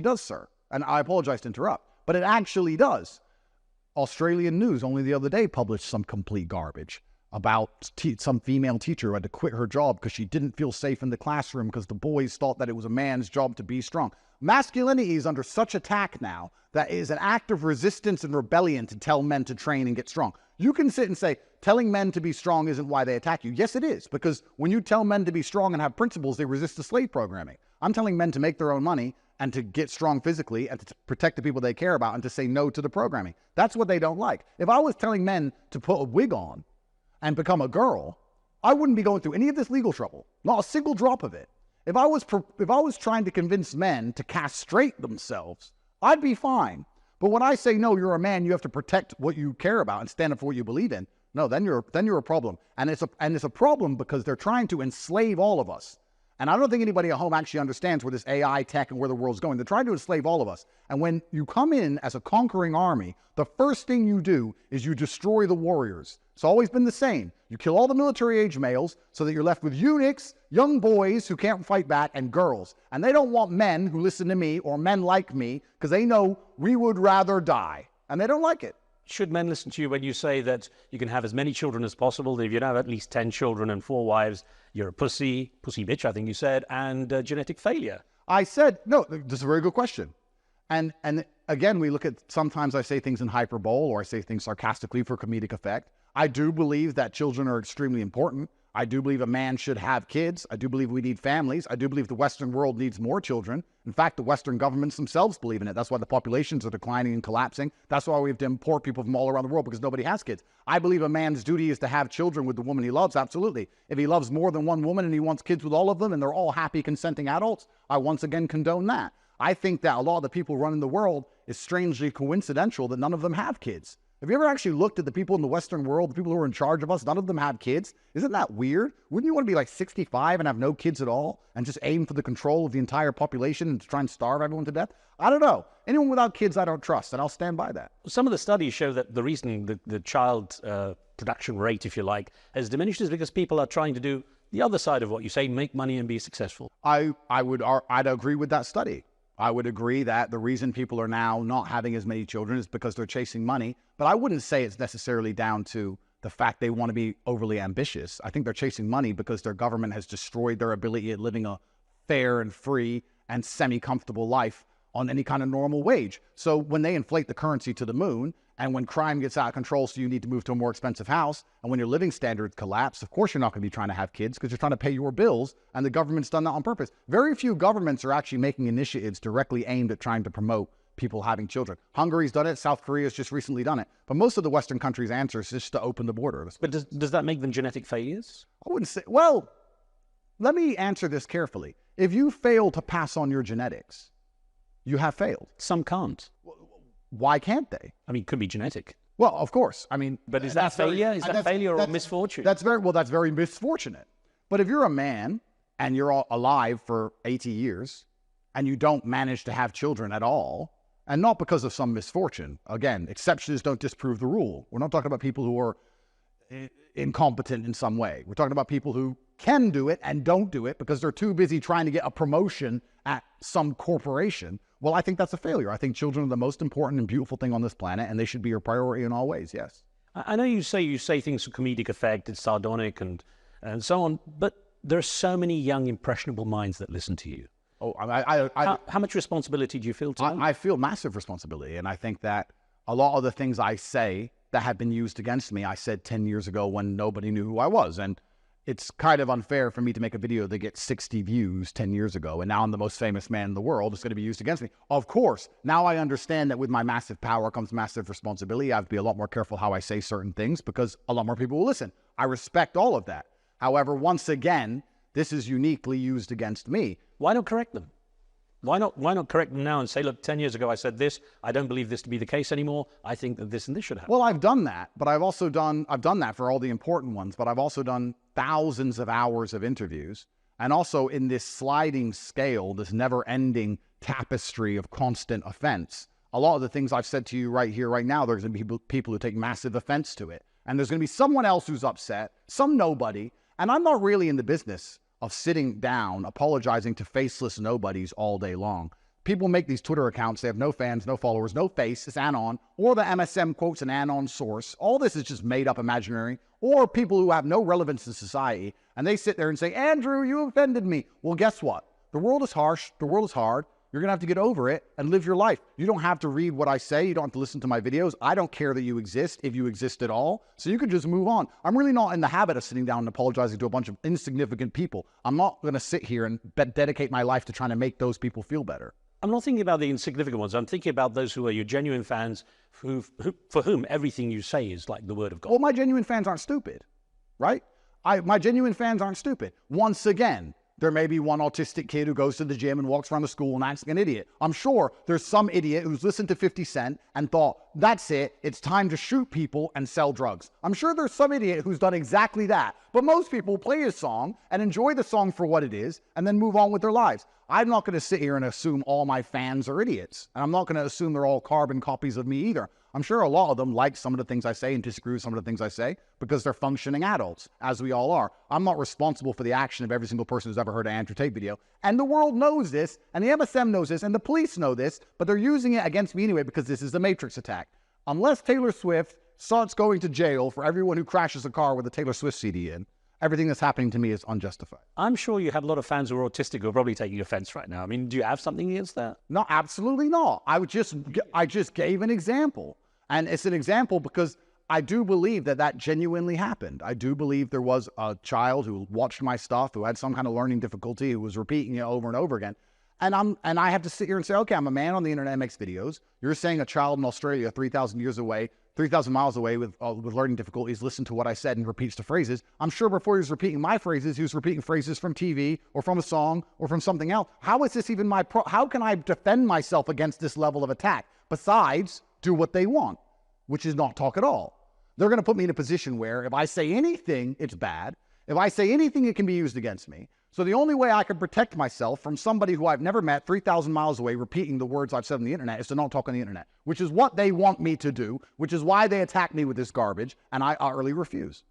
Speaker 1: does, sir. And I apologize to interrupt, but it actually does. Australian news only the other day published some complete garbage about some female teacher who had to quit her job because she didn't feel safe in the classroom because the boys thought that it was a man's job to be strong. Masculinity is under such attack now that it is an act of resistance and rebellion to tell men to train and get strong. You can sit and say, telling men to be strong isn't why they attack you. Yes, it is, because when you tell men to be strong and have principles, they resist the slave programming. I'm telling men to make their own money and to get strong physically and to protect the people they care about and to say no to the programming. That's what they don't like. If I was telling men to put a wig on and become a girl, I wouldn't be going through any of this legal trouble, not a single drop of it. If I was trying to convince men to castrate themselves, I'd be fine. But when I say, no, you're a man, you have to protect what you care about and stand up for what you believe in, no, then you're a problem. And it's a problem because they're trying to enslave all of us. And I don't think anybody at home actually understands where this AI tech and where the world's going. They're trying to enslave all of us. And when you come in as a conquering army, the first thing you do is you destroy the warriors. It's always been the same. You kill all the military-age males so that you're left with eunuchs, young boys who can't fight back, and girls. And they don't want men who listen to me or men like me because they know we would rather die. And they don't like it.
Speaker 3: Should men listen to you when you say that you can have as many children as possible, that if you have at least 10 children and 4 wives, you're a pussy bitch, I think you said, and genetic failure?
Speaker 1: I said, no, this is a very good question. And again, we look at, sometimes I say things in hyperbole or I say things sarcastically for comedic effect. I do believe that children are extremely important. I do believe a man should have kids. I do believe we need families. I do believe the Western world needs more children. In fact, the Western governments themselves believe in it. That's why the populations are declining and collapsing. That's why we have to import people from all around the world because nobody has kids. I believe a man's duty is to have children with the woman he loves, absolutely. If he loves more than one woman and he wants kids with all of them and they're all happy, consenting adults, I once again condone that. I think that a lot of the people running the world is strangely coincidental that none of them have kids. Have you ever actually looked at the people in the Western world, the people who are in charge of us, none of them have kids? Isn't that weird? Wouldn't you want to be like 65 and have no kids at all and just aim for the control of the entire population and to try and starve everyone to death? I don't know. Anyone without kids, I don't trust, and I'll stand by that.
Speaker 3: Some of the studies show that the reason the child production rate, if you like, has diminished is because people are trying to do the other side of what you say, make money and be successful.
Speaker 1: I'd agree with that study. I would agree that the reason people are now not having as many children is because they're chasing money. But I wouldn't say it's necessarily down to the fact they want to be overly ambitious. I think they're chasing money because their government has destroyed their ability at living a fair and free and semi-comfortable life on any kind of normal wage. So when they inflate the currency to the moon, and when crime gets out of control, so you need to move to a more expensive house, and when your living standards collapse, of course you're not going to be trying to have kids because you're trying to pay your bills, and the government's done that on purpose. Very few governments are actually making initiatives directly aimed at trying to promote people having children. Hungary's done it. South Korea's just recently done it. But most of the Western countries' answer is just to open the border.
Speaker 3: But does that make them genetic failures?
Speaker 1: I wouldn't say, well, let me answer this carefully. If you fail to pass on your genetics, you have failed.
Speaker 3: Some can't.
Speaker 1: Why can't they?
Speaker 3: I mean, it could be genetic.
Speaker 1: Well, of course. I mean,
Speaker 3: but is that failure? Is that failure or misfortune?
Speaker 1: That's very misfortunate. But if you're a man and you're alive for 80 years and you don't manage to have children at all, and not because of some misfortune, again, exceptions don't disprove the rule. We're not talking about people who are incompetent in some way. We're talking about people who can do it and don't do it because they're too busy trying to get a promotion at some corporation. Well, I think that's a failure. I think children are the most important and beautiful thing on this planet, and they should be your priority in all ways, yes.
Speaker 3: I know you say things for comedic effect, it's sardonic and so on, but there are so many young, impressionable minds that listen to you.
Speaker 1: Oh,
Speaker 3: how much responsibility do you feel today?
Speaker 1: I feel massive responsibility, and I think that a lot of the things I say that have been used against me, I said 10 years ago when nobody knew who I was, and it's kind of unfair for me to make a video that gets 60 views 10 years ago, and now I'm the most famous man in the world. It's going to be used against me. Of course, now I understand that with my massive power comes massive responsibility. I have to be a lot more careful how I say certain things because a lot more people will listen. I respect all of that. However, once again, this is uniquely used against me.
Speaker 3: Why not correct them? Why not correct them now and say, look, 10 years ago I said this, I don't believe this to be the case anymore, I think that this and this should happen.
Speaker 1: Well, I've done that, but I've done that for all the important ones, but I've also done thousands of hours of interviews, and also in this sliding scale, this never-ending tapestry of constant offense. A lot of the things I've said to you right here, right now, there's going to be people who take massive offense to it, and there's going to be someone else who's upset, some nobody, and I'm not really in the business of sitting down, apologizing to faceless nobodies all day long. People make these Twitter accounts. They have no fans, no followers, no face. It's anon. Or the MSM quotes an anon source. All this is just made up imaginary. Or people who have no relevance in society. And they sit there and say, Andrew, you offended me. Well, guess what? The world is harsh. The world is hard. You're going to have to get over it and live your life. You don't have to read what I say. You don't have to listen to my videos. I don't care that you exist, if you exist at all. So you can just move on. I'm really not in the habit of sitting down and apologizing to a bunch of insignificant people. I'm not going to sit here and dedicate my life to trying to make those people feel better.
Speaker 3: I'm not thinking about the insignificant ones. I'm thinking about those who are your genuine fans, for whom everything you say is like the word of God.
Speaker 1: Well, my genuine fans aren't stupid, right? My genuine fans aren't stupid. Once again, there may be one autistic kid who goes to the gym and walks around the school and acts like an idiot. I'm sure there's some idiot who's listened to 50 Cent and thought, that's it, it's time to shoot people and sell drugs. I'm sure there's some idiot who's done exactly that. But most people play a song and enjoy the song for what it is and then move on with their lives. I'm not going to sit here and assume all my fans are idiots. And I'm not going to assume they're all carbon copies of me either. I'm sure a lot of them like some of the things I say and disagree with some of the things I say because they're functioning adults, as we all are. I'm not responsible for the action of every single person who's ever heard an Andrew Tate video. And the world knows this, and the MSM knows this, and the police know this, but they're using it against me anyway because this is the Matrix attack. Unless Taylor Swift starts going to jail for everyone who crashes a car with a Taylor Swift CD in, everything that's happening to me is unjustified.
Speaker 3: I'm sure you have a lot of fans who are autistic who are probably taking offense right now. I mean, do you have something against that?
Speaker 1: No, absolutely not. I just gave an example. And it's an example because I do believe that genuinely happened. I do believe there was a child who watched my stuff, who had some kind of learning difficulty, who was repeating it over and over again. And I have to sit here and say, okay, I'm a man on the internet that makes videos. You're saying a child in Australia, 3,000 miles away with learning difficulties, listen to what I said and repeats the phrases. I'm sure before he was repeating my phrases, he was repeating phrases from TV or from a song or from something else. How is this even how can I defend myself against this level of attack? Besides, do what they want, which is not talk at all. They're going to put me in a position where if I say anything, it's bad. If I say anything, it can be used against me. So the only way I can protect myself from somebody who I've never met 3,000 miles away repeating the words I've said on the internet is to not talk on the internet, which is what they want me to do, which is why they attack me with this garbage, and I utterly refuse.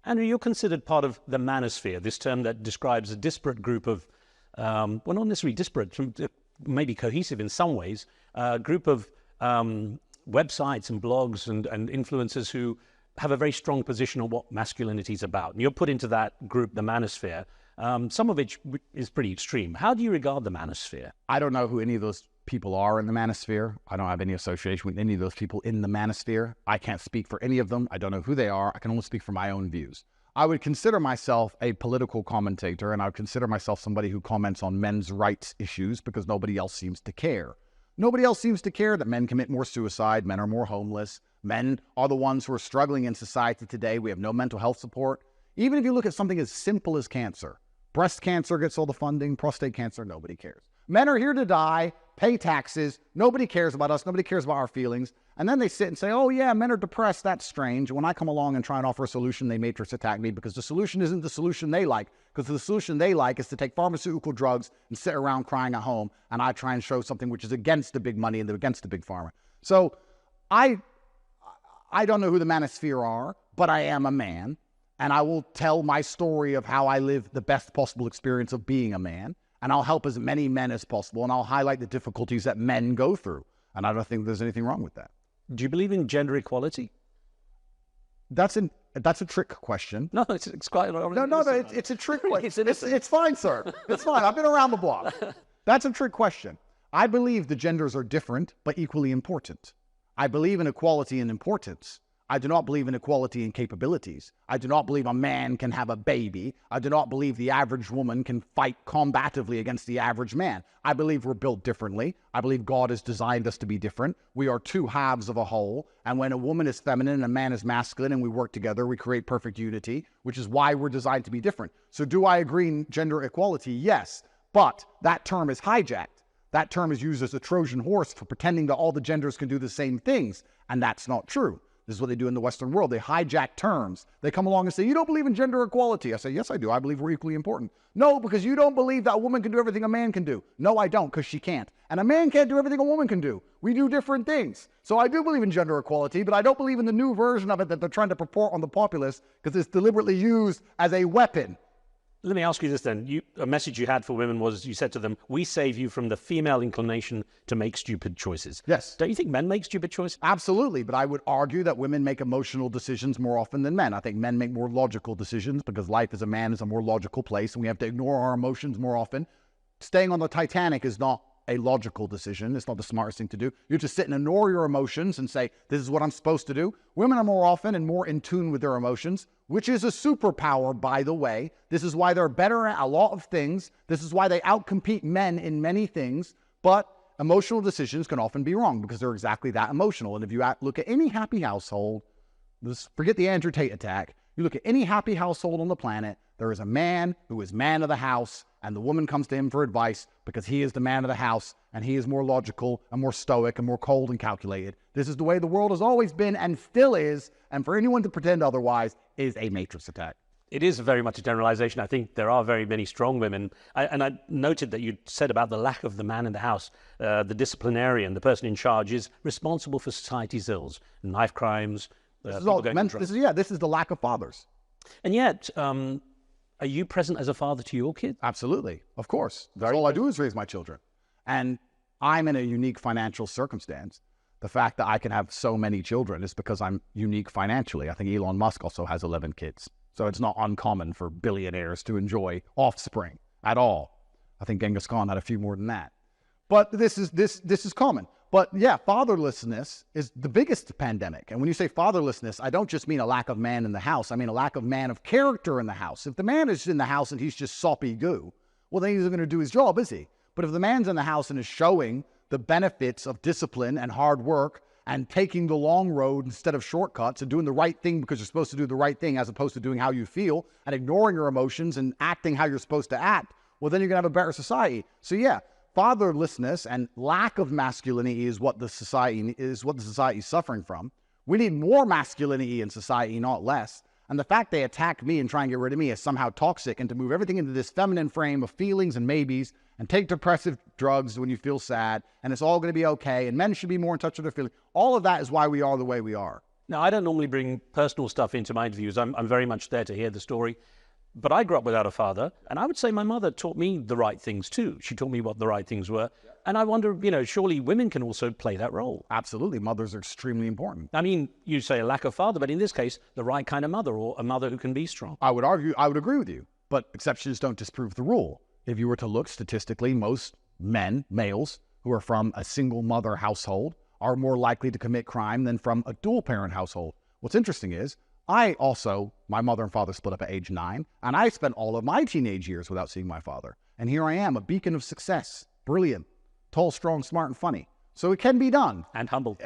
Speaker 3: Andrew, you're considered part of the manosphere, this term that describes a disparate group of, well, not necessarily disparate, maybe cohesive in some ways, a group of websites and blogs and influencers who have a very strong position on what masculinity is about. And you're put into that group, the manosphere, some of which is pretty extreme. How do you regard the manosphere?
Speaker 1: I don't know who any of those people are in the manosphere. I don't have any association with any of those people in the manosphere. I can't speak for any of them. I don't know who they are. I can only speak for my own views. I would consider myself a political commentator, and I would consider myself somebody who comments on men's rights issues because nobody else seems to care. Nobody else seems to care that men commit more suicide, men are more homeless, men are the ones who are struggling in society today. We have no mental health support. Even if you look at something as simple as cancer, breast cancer gets all the funding, prostate cancer, nobody cares. Men are here to die, pay taxes, nobody cares about us, nobody cares about our feelings. And then they sit and say, oh yeah, men are depressed, that's strange. When I come along and try and offer a solution, they matrix attack me because the solution isn't the solution they like. Because the solution they like is to take pharmaceutical drugs and sit around crying at home. And I try and show something which is against the big money and against the big pharma. So I don't know who the manosphere are, but I am a man. And I will tell my story of how I live the best possible experience of being a man. And I'll help as many men as possible. And I'll highlight the difficulties that men go through. And I don't think there's anything wrong with that.
Speaker 3: Do you believe in gender equality?
Speaker 1: That's a trick question.
Speaker 3: No, it's quite...
Speaker 1: It's a trick question. It's fine, sir. It's fine. I've been around the block. That's a trick question. I believe the genders are different, but equally important. I believe in equality in importance. I do not believe in equality in capabilities. I do not believe a man can have a baby. I do not believe the average woman can fight combatively against the average man. I believe we're built differently. I believe God has designed us to be different. We are two halves of a whole. And when a woman is feminine and a man is masculine and we work together, we create perfect unity, which is why we're designed to be different. So do I agree in gender equality? Yes. But that term is hijacked. That term is used as a Trojan horse for pretending that all the genders can do the same things. And that's not true. This is what they do in the Western world. They hijack terms. They come along and say, you don't believe in gender equality. I say, yes, I do. I believe we're equally important. No, because you don't believe that a woman can do everything a man can do. No, I don't, because she can't. And a man can't do everything a woman can do. We do different things. So I do believe in gender equality, but I don't believe in the new version of it that they're trying to purport on the populace because it's deliberately used as a weapon.
Speaker 3: Let me ask you this then. A message you had for women was, you said to them, we save you from the female inclination to make stupid choices.
Speaker 1: Yes.
Speaker 3: Don't you think men make stupid choices?
Speaker 1: Absolutely, but I would argue that women make emotional decisions more often than men. I think men make more logical decisions because life as a man is a more logical place and we have to ignore our emotions more often. Staying on the Titanic is not a logical decision. It's not the smartest thing to do. You just sit and ignore your emotions and say, this is what I'm supposed to do. Women are more often and more in tune with their emotions, which is a superpower, by the way. This is why they're better at a lot of things. This is why they outcompete men in many things. But emotional decisions can often be wrong because they're exactly that emotional. And if you look at any happy household, forget the Andrew Tate attack, you look at any happy household on the planet, there is a man who is man of the house, and the woman comes to him for advice because he is the man of the house, and he is more logical and more stoic and more cold and calculated. This is the way the world has always been and still is, and for anyone to pretend otherwise is a matrix attack.
Speaker 3: It is very much a generalization. I think there are very many strong women. And I noted that you said about the lack of the man in the house. The disciplinarian, the person in charge, is responsible for society's ills, knife crimes.
Speaker 1: This is the lack of fathers.
Speaker 3: And yet, are you present as a father to your kid?
Speaker 1: Absolutely. Of course. All I do is raise my children. And I'm in a unique financial circumstance. The fact that I can have so many children is because I'm unique financially. I think Elon Musk also has 11 kids. So it's not uncommon for billionaires to enjoy offspring at all. I think Genghis Khan had a few more than that. But this is common. But yeah, fatherlessness is the biggest pandemic. And when you say fatherlessness, I don't just mean a lack of man in the house. I mean a lack of man of character in the house. If the man is in the house and he's just soppy goo, well, then he's not going to do his job, is he? But if the man's in the house and is showing the benefits of discipline and hard work and taking the long road instead of shortcuts and doing the right thing because you're supposed to do the right thing as opposed to doing how you feel and ignoring your emotions and acting how you're supposed to act, well, then you're going to have a better society. So yeah, fatherlessness and lack of masculinity is what the society is suffering from. We need more masculinity in society, not less. And the fact they attack me and try and get rid of me is somehow toxic, and to move everything into this feminine frame of feelings and maybes and take depressive drugs when you feel sad and it's all going to be okay and men should be more in touch with their feelings. All of that is why we are the way we are.
Speaker 3: Now, I don't normally bring personal stuff into my interviews. I'm very much there to hear the story. But I grew up without a father, and I would say my mother taught me the right things too. She taught me what the right things were. Yeah. And I wonder, surely women can also play that role.
Speaker 1: Absolutely. Mothers are extremely important.
Speaker 3: I mean, you say a lack of father, but in this case, the right kind of mother, or a mother who can be strong.
Speaker 1: I would agree with you, but exceptions don't disprove the rule. If you were to look statistically, most males, who are from a single mother household are more likely to commit crime than from a dual parent household. What's interesting is, my mother and father split up at age 9, and I spent all of my teenage years without seeing my father. And here I am, a beacon of success, brilliant, tall, strong, smart, and funny. So it can be done.
Speaker 3: And humble.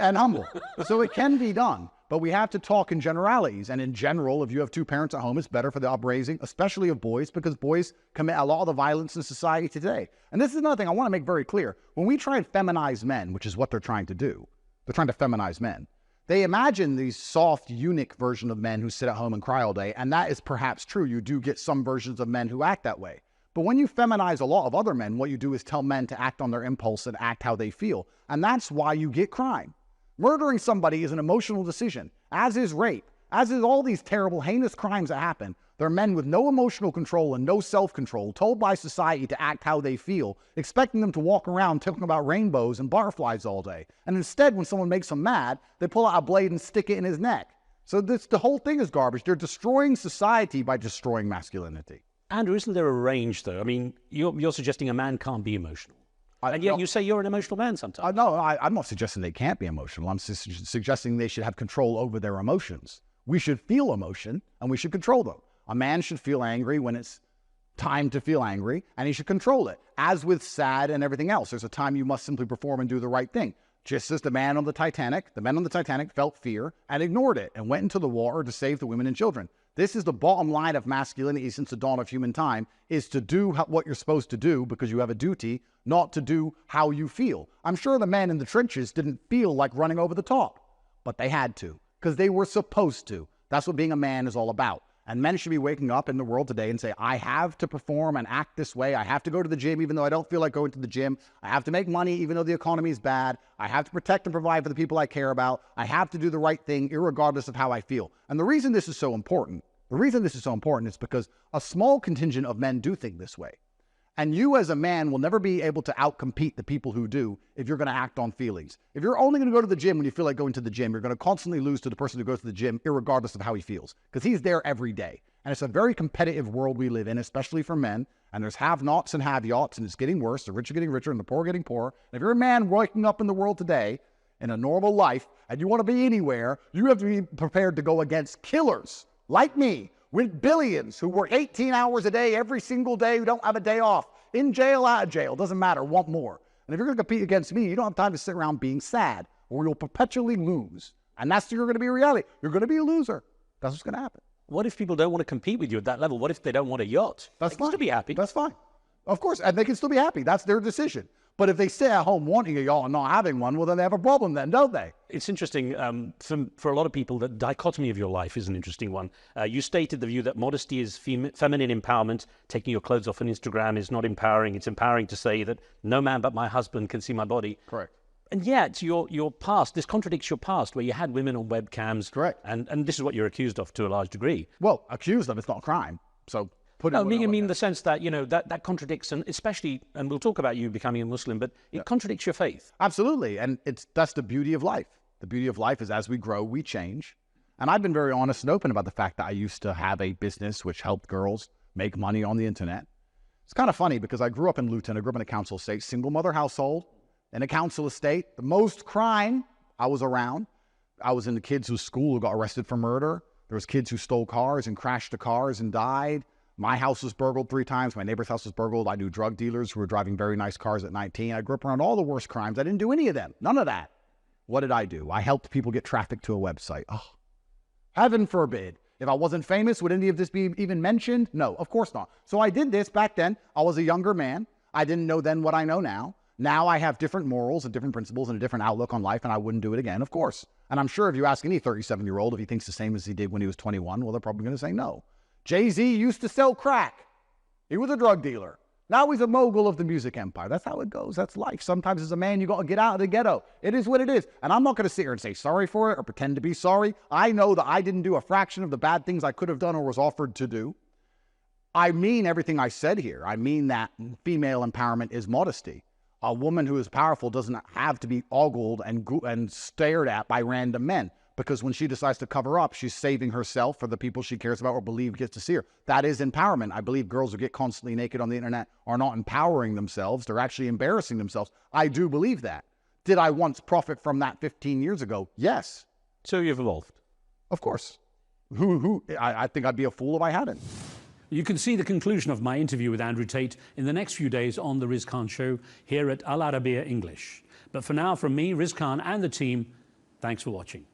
Speaker 1: So it can be done. But we have to talk in generalities. And in general, if you have two parents at home, it's better for the upraising, especially of boys, because boys commit a lot of the violence in society today. And this is another thing I want to make very clear. When we try and feminize men, which is what they're trying to do, they're trying to feminize men. They imagine these soft, eunuch version of men who sit at home and cry all day, and that is perhaps true. You do get some versions of men who act that way. But when you feminize a lot of other men, what you do is tell men to act on their impulse and act how they feel. And that's why you get crime. Murdering somebody is an emotional decision, as is rape, as is all these terrible, heinous crimes that happen. There are men with no emotional control and no self-control, told by society to act how they feel, expecting them to walk around talking about rainbows and butterflies all day. And instead, when someone makes them mad, they pull out a blade and stick it in his neck. So the whole thing is garbage. They're destroying society by destroying masculinity.
Speaker 3: Andrew, isn't there a range, though? I mean, you're suggesting a man can't be emotional. And yet you say you're an emotional man sometimes.
Speaker 1: No, I'm not suggesting they can't be emotional. I'm suggesting they should have control over their emotions. We should feel emotion, and we should control them. A man should feel angry when it's time to feel angry, and he should control it. As with sad and everything else, there's a time you must simply perform and do the right thing. Just as the men on the Titanic felt fear and ignored it and went into the water to save the women and children. This is the bottom line of masculinity since the dawn of human time, is to do what you're supposed to do because you have a duty, not to do how you feel. I'm sure the men in the trenches didn't feel like running over the top, but they had to because they were supposed to. That's what being a man is all about. And men should be waking up in the world today and say, I have to perform and act this way. I have to go to the gym even though I don't feel like going to the gym. I have to make money even though the economy is bad. I have to protect and provide for the people I care about. I have to do the right thing irregardless of how I feel. And the reason this is so important is because a small contingent of men do think this way. And you as a man will never be able to outcompete the people who do if you're going to act on feelings. If you're only going to go to the gym when you feel like going to the gym, you're going to constantly lose to the person who goes to the gym irregardless of how he feels, because he's there every day. And it's a very competitive world we live in, especially for men. And there's have-nots and have-yachts, and it's getting worse. The rich are getting richer and the poor are getting poorer. And if you're a man waking up in the world today in a normal life and you want to be anywhere, you have to be prepared to go against killers like me, with billions who work 18 hours a day every single day, who don't have a day off, in jail, out of jail, doesn't matter, want more. And if you're going to compete against me, you don't have time to sit around being sad, or you'll perpetually lose. And that's you're going to be a reality. You're going to be a loser. That's what's going to happen.
Speaker 3: What if people don't want to compete with you at that level? What if they don't want a yacht?
Speaker 1: That's
Speaker 3: They can
Speaker 1: fine.
Speaker 3: still be happy.
Speaker 1: That's fine. Of course, and they can still be happy. That's their decision. But if they sit at home wanting a yacht and not having one, well, then they have a problem then, don't they?
Speaker 3: It's interesting, for a lot of people, the dichotomy of your life is an interesting one. You stated the view that modesty is feminine empowerment. Taking your clothes off on Instagram is not empowering. It's empowering to say that no man but my husband can see my body.
Speaker 1: Correct.
Speaker 3: And yet, your past, this contradicts your past, where you had women on webcams.
Speaker 1: Correct.
Speaker 3: And this is what you're accused of to a large degree.
Speaker 1: Well, accused of it's not a crime. So put it.
Speaker 3: No, I mean the sense that, that contradicts, and especially, and we'll talk about you becoming a Muslim, but it contradicts your faith.
Speaker 1: Absolutely. And that's the beauty of life. The beauty of life is as we grow, we change. And I've been very honest and open about the fact that I used to have a business which helped girls make money on the internet. It's kind of funny because I grew up in Luton. I grew up in a council estate, single mother household, in a council estate. The most crime I was around. I was in the kids whose school who got arrested for murder. There was kids who stole cars and crashed the cars and died. My house was burgled 3 times. My neighbor's house was burgled. I knew drug dealers who were driving very nice cars at 19. I grew up around all the worst crimes. I didn't do any of them. None of that. What did I do? I helped people get traffic to a website. Oh, heaven forbid. If I wasn't famous, would any of this be even mentioned? No, of course not. So I did this back then. I was a younger man. I didn't know then what I know now. Now I have different morals and different principles and a different outlook on life, and I wouldn't do it again, of course. And I'm sure if you ask any 37-year-old if he thinks the same as he did when he was 21, well, they're probably going to say no. Jay-Z used to sell crack. He was a drug dealer. Now he's a mogul of the music empire. That's how it goes. That's life. Sometimes as a man, you got to get out of the ghetto. It is what it is. And I'm not going to sit here and say sorry for it or pretend to be sorry. I know that I didn't do a fraction of the bad things I could have done or was offered to do. I mean everything I said here. I mean that female empowerment is modesty. A woman who is powerful doesn't have to be ogled and stared at by random men, because when she decides to cover up, she's saving herself for the people she cares about or believe gets to see her. That is empowerment. I believe girls who get constantly naked on the internet are not empowering themselves. They're actually embarrassing themselves. I do believe that. Did I once profit from that 15 years ago? Yes.
Speaker 3: So you've evolved.
Speaker 1: Of course. I think I'd be a fool if I hadn't.
Speaker 2: You can see the conclusion of my interview with Andrew Tate in the next few days on The Riz Khan Show here at Al Arabiya English. But for now, from me, Riz Khan, and the team, thanks for watching.